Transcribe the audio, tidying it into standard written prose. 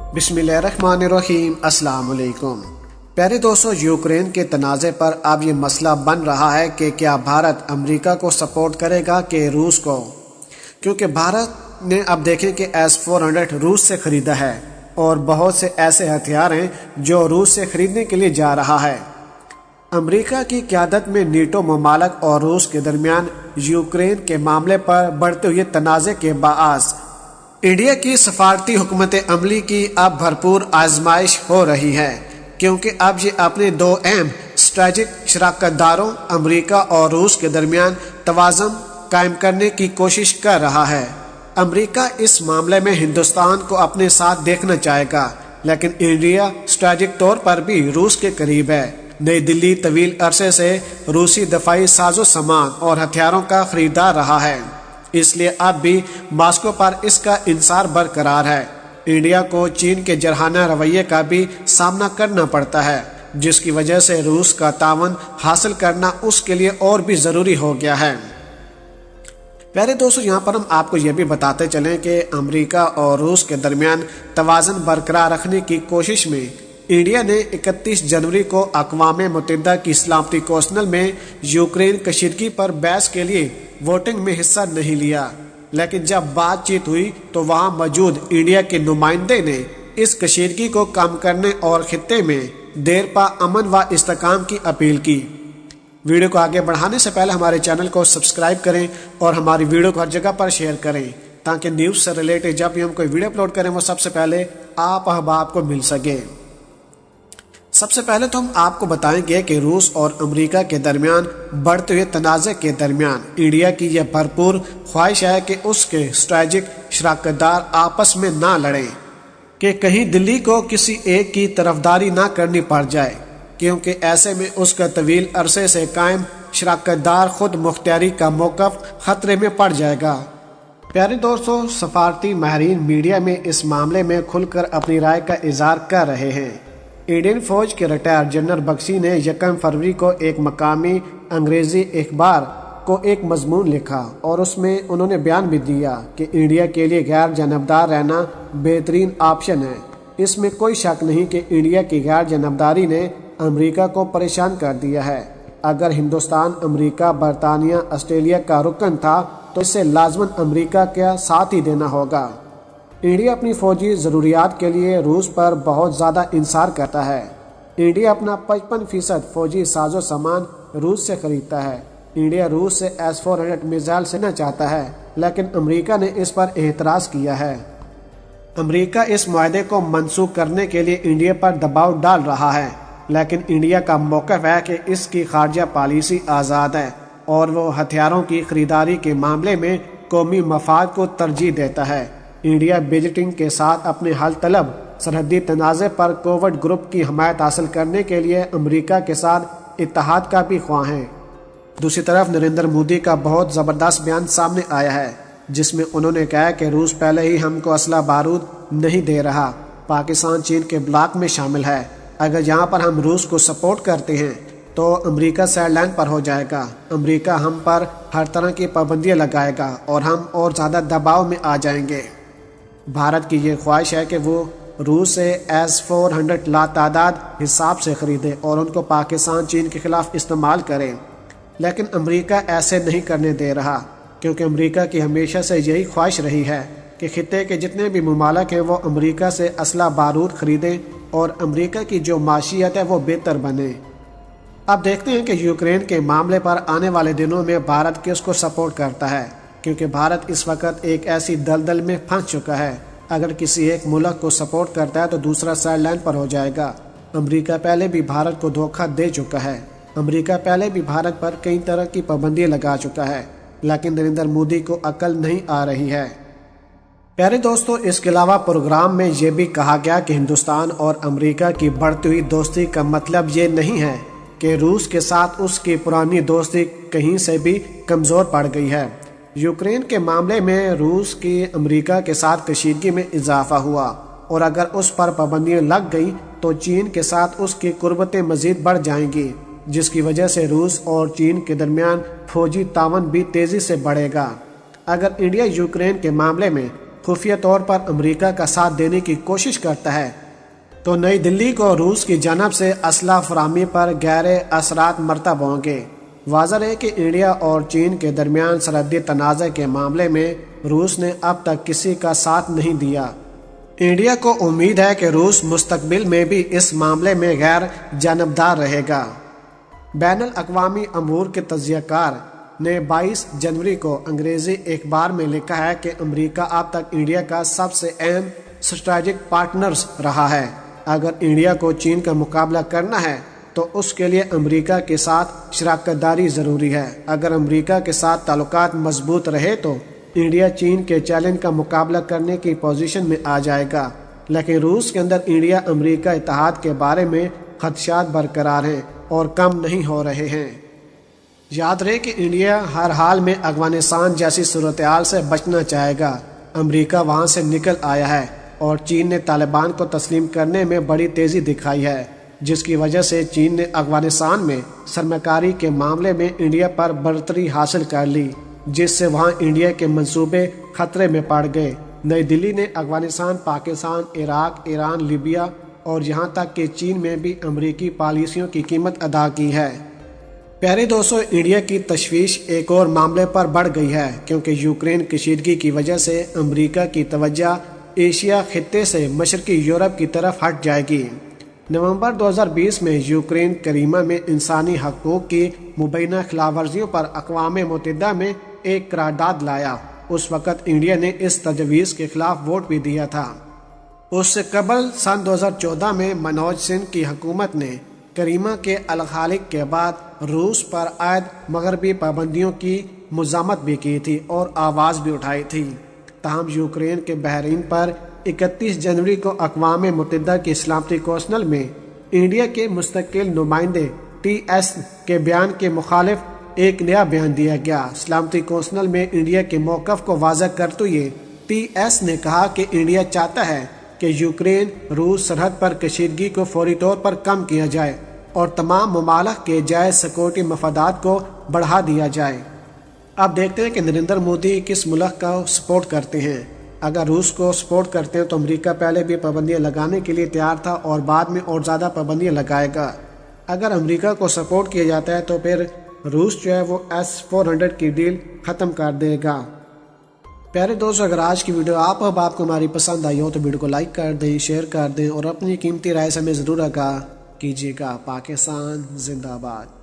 बिस्मिल्लाहिर्रहमानिर्रहीम। अस्सलाम वालेकुम। प्यारे दोस्तों, यूक्रेन के तनाज़े पर अब ये मसला बन रहा है कि क्या भारत अमेरिका को सपोर्ट करेगा कि रूस को, क्योंकि भारत ने अब देखें कि S-400 रूस से ख़रीदा है और बहुत से ऐसे हथियार हैं जो रूस से ख़रीदने के लिए जा रहा है। अमेरिका की क़यादत में नीटो ममालक और रूस के दरमियान यूक्रेन के मामले पर बढ़ते हुए तनाज़े के बाअस इंडिया की सफारती हुकूमत अमली की अब भरपूर आजमाइश हो रही है, क्योंकि अब ये अपने दो अहम स्ट्रेटेजिक शराकतदारों अमेरिका और रूस के दरमियान तवाज़ुन कायम करने की कोशिश कर रहा है। अमेरिका इस मामले में हिंदुस्तान को अपने साथ देखना चाहेगा, लेकिन इंडिया स्ट्रेटेजिक तौर पर भी रूस के करीब है। नई दिल्ली तवील अरसे से रूसी दफाई साजो सामान और हथियारों का खरीदार रहा है, इसलिए अब भी मॉस्को पर इसका इंसार बरकरार है। इंडिया को चीन के जरहाना रवैये का भी सामना करना पड़ता है, जिसकी वजह से रूस का तावन हासिल करना उसके लिए और भी ज़रूरी हो गया है। प्यारे दोस्तों, यहाँ पर हम आपको ये भी बताते चलें कि अमेरिका और रूस के दरमियान तवाज़ुन बरकरार रखने की कोशिश में इंडिया ने 31 जनवरी को अक़वाम मुत्तहिदा की सलामती कौंसिल में यूक्रेन कशीदगी पर बहस के लिए वोटिंग में हिस्सा नहीं लिया, लेकिन जब बातचीत हुई तो वहां मौजूद इंडिया के नुमाइंदे ने इस कशीदगी को कम करने और खित्ते में देरपा अमन व इस्तेकाम की अपील की। वीडियो को आगे बढ़ाने से पहले हमारे चैनल को सब्सक्राइब करें और हमारी वीडियो को हर जगह पर शेयर करें, ताकि न्यूज़ से रिलेटेड जब भी हम कोई वीडियो अपलोड करें वो सबसे पहले आप अहबाब को मिल सके। सबसे पहले तो हम आपको बताएंगे कि रूस और अमेरिका के दरमियान बढ़ते हुए तनाज़े के दरमियान इंडिया की यह भरपूर ख्वाहिश है कि उसके स्ट्रेटेजिक शराकतदार आपस में ना लड़ें, कि कहीं दिल्ली को किसी एक की तरफदारी ना करनी पड़ जाए, क्योंकि ऐसे में उसका तवील अरसे से कायम शराकतदार खुद मुख्तियारी का मौक़िफ़ खतरे में पड़ जाएगा। प्यारे दोस्तों, सफारती माहिरीन मीडिया में इस मामले में खुलकर अपनी राय का इजहार कर रहे हैं। इंडियन फौज के रिटायर जनरल बख्शी ने 1 फरवरी को एक मकामी अंग्रेजी अखबार को एक मजमून लिखा और उसमें उन्होंने बयान भी दिया कि इंडिया के लिए गैर जानबदार रहना बेहतरीन ऑप्शन है। इसमें कोई शक नहीं कि इंडिया की गैर जानबदारी ने अमेरिका को परेशान कर दिया है। अगर हिंदुस्तान अमेरिका, बरतानिया, ऑस्ट्रेलिया का रुकन था तो इससे लाजमन अमेरिका का साथ ही देना होगा। इंडिया अपनी फौजी ज़रूरियात के लिए रूस पर बहुत ज़्यादा इंसार करता है। इंडिया अपना 55% फौजी साजो सामान रूस से खरीदता है। इंडिया रूस से S-400 मिसाइल लेना चाहता है, लेकिन अमेरिका ने इस पर एतराज़ किया है। अमेरिका इस मुआहदे को मनसूख करने के लिए इंडिया पर दबाव डाल रहा है, लेकिन इंडिया का मौक़िफ़ है कि इसकी खारजा पॉलिसी आज़ाद है और वो हथियारों की खरीदारी के मामले में कौमी मफाद को तरजीह देता है। इंडिया बेजिंग के साथ अपने हल तलब सरहदी तनाज़े पर कोविड ग्रुप की हमायत हासिल करने के लिए अमेरिका के साथ इत्तेहाद का भी ख्वाह है। दूसरी तरफ नरेंद्र मोदी का बहुत ज़बरदस्त बयान सामने आया है, जिसमें उन्होंने कहा कि रूस पहले ही हमको असला बारूद नहीं दे रहा, पाकिस्तान चीन के ब्लॉक में शामिल है। अगर यहाँ पर हम रूस को सपोर्ट करते हैं तो अमेरिका साइडलाइन पर हो जाएगा। अमेरिका हम पर हर तरह की पाबंदियाँ लगाएगा और हम और ज़्यादा दबाव में आ जाएंगे। भारत की ये ख्वाहिश है कि वो रूस से S-400 लातादाद हिसाब से ख़रीदे और उनको पाकिस्तान चीन के ख़िलाफ़ इस्तेमाल करें, लेकिन अमेरिका ऐसे नहीं करने दे रहा, क्योंकि अमेरिका की हमेशा से यही ख्वाहिश रही है कि खित्ते के जितने भी ममालिक हैं वो अमेरिका से असला बारूद ख़रीदें और अमेरिका की जो माशियत है वो बेहतर बने। अब देखते हैं कि यूक्रेन के मामले पर आने वाले दिनों में भारत किसको सपोर्ट करता है, क्योंकि भारत इस वक्त एक ऐसी दलदल में फंस चुका है। अगर किसी एक मुल्क को सपोर्ट करता है तो दूसरा साइडलाइन पर हो जाएगा। अमेरिका पहले भी भारत को धोखा दे चुका है। अमेरिका पहले भी भारत पर कई तरह की पाबंदियां लगा चुका है, लेकिन नरेंद्र मोदी को अकल नहीं आ रही है। प्यारे दोस्तों, इसके अलावा प्रोग्राम में ये भी कहा गया कि हिंदुस्तान और अमेरिका की बढ़ती हुई दोस्ती का मतलब ये नहीं है कि रूस के साथ उसकी पुरानी दोस्ती कहीं से भी कमज़ोर पड़ गई है। यूक्रेन के मामले में रूस की अमेरिका के साथ कशीदगी में इजाफा हुआ और अगर उस पर पाबंदियां लग गई तो चीन के साथ उसकी कुर्बतें मज़ीद बढ़ जाएंगी, जिसकी वजह से रूस और चीन के दरमियान फौजी तावन भी तेज़ी से बढ़ेगा। अगर इंडिया यूक्रेन के मामले में खुफिया तौर पर अमेरिका का साथ देने की कोशिश करता है तो नई दिल्ली को रूस की जानब से असला फराहमी पर गहरे असरात मरतब होंगे। वाज़ह है कि इंडिया और चीन के दरमियान सरहदी तनाज़े के मामले में रूस ने अब तक किसी का साथ नहीं दिया। इंडिया को उम्मीद है कि रूस मुस्तकबिल में भी इस मामले में गैर जानबदार रहेगा। बैनुल अक़वामी अमूर के तज्ज़ियाकार ने 22 जनवरी को अंग्रेज़ी अखबार में लिखा है कि अमेरिका अब तक इंडिया का सबसे अहम स्ट्रेटेजिक पार्टनर्स रहा है। अगर इंडिया को चीन का मुकाबला करना है तो उसके लिए अमेरिका के साथ शराकतदारी ज़रूरी है। अगर अमेरिका के साथ ताल्लुकात मजबूत रहे तो इंडिया चीन के चैलेंज का मुकाबला करने की पोजीशन में आ जाएगा। लेकिन रूस के अंदर इंडिया अमेरिका इत्तेहाद के बारे में खदशात बरकरार हैं और कम नहीं हो रहे हैं। याद रहे कि इंडिया हर हाल में अफगानिस्तान जैसी सूरत-ए-हाल से बचना चाहेगा। अमेरिका वहां से निकल आया है और चीन ने तालिबान को तस्लीम करने में बड़ी तेज़ी दिखाई है, जिसकी वजह से चीन ने अफगानिस्तान में सरमाकारी के मामले में इंडिया पर बढ़तरी हासिल कर ली, जिससे वहां इंडिया के मंसूबे खतरे में पड़ गए। नई दिल्ली ने Afghanistan, Pakistan, Iraq, Iran, Libya और यहां तक कि चीन में भी अमेरिकी पॉलिसियों की कीमत अदा की है। प्यारे दोस्तों, इंडिया की तशवीश एक और मामले पर बढ़ गई है क्योंकि यूक्रेन कशीदगी की वजह से अमेरिका की तवज्जो एशिया खित्ते से मशरकी यूरोप की तरफ हट जाएगी। नवंबर 2020 में यूक्रेन क्रीमिया में इंसानी हकूक़ की मुबैना खिलाफवर्जियों पर अक़वाम मुत्तहिदा में एक करारदाद लाया। उस वक़्त इंडिया ने इस तजवीज़ के खिलाफ वोट भी दिया था। उससे कबल सन 2014 में मनोज सिंह की हुकूमत ने क्रीमिया के अलखालिक के बाद रूस पर आयद मगरबी पाबंदियों की मुज़ामत भी की थी और आवाज़ भी उठाई थी। ताहम यूक्रेन के बहरीन पर 31 जनवरी को अक़वाम मुत्तहिदा की सलामती कौंसिल में इंडिया के मुस्तकिल नुमाइंदे TS के बयान के मुखालिफ एक नया बयान दिया गया। सलामती कौंसिल में इंडिया के मौक़िफ़ को वाज़ह करते हुए TS ने कहा कि इंडिया चाहता है कि यूक्रेन रूस सरहद पर कशीदगी को फौरी तौर पर कम किया जाए और तमाम ममालिक के जायज़ सिक्योरिटी मफादात को बढ़ा दिया जाए। अब देखते हैं कि नरेंद्र मोदी किस मुल्क का सपोर्ट करते हैं। अगर रूस को सपोर्ट करते हैं तो अमेरिका पहले भी पाबंदियां लगाने के लिए तैयार था और बाद में और ज़्यादा पाबंदियां लगाएगा। अगर अमेरिका को सपोर्ट किया जाता है तो फिर रूस जो है वो S-400 की डील ख़त्म कर देगा। प्यारे दोस्तों, अगर आज की वीडियो आपको हमारी पसंद आई हो तो वीडियो को लाइक कर दें, शेयर कर दें और अपनी कीमती राय से हमें ज़रूर आगाह कीजिएगा। पाकिस्तान जिंदाबाद।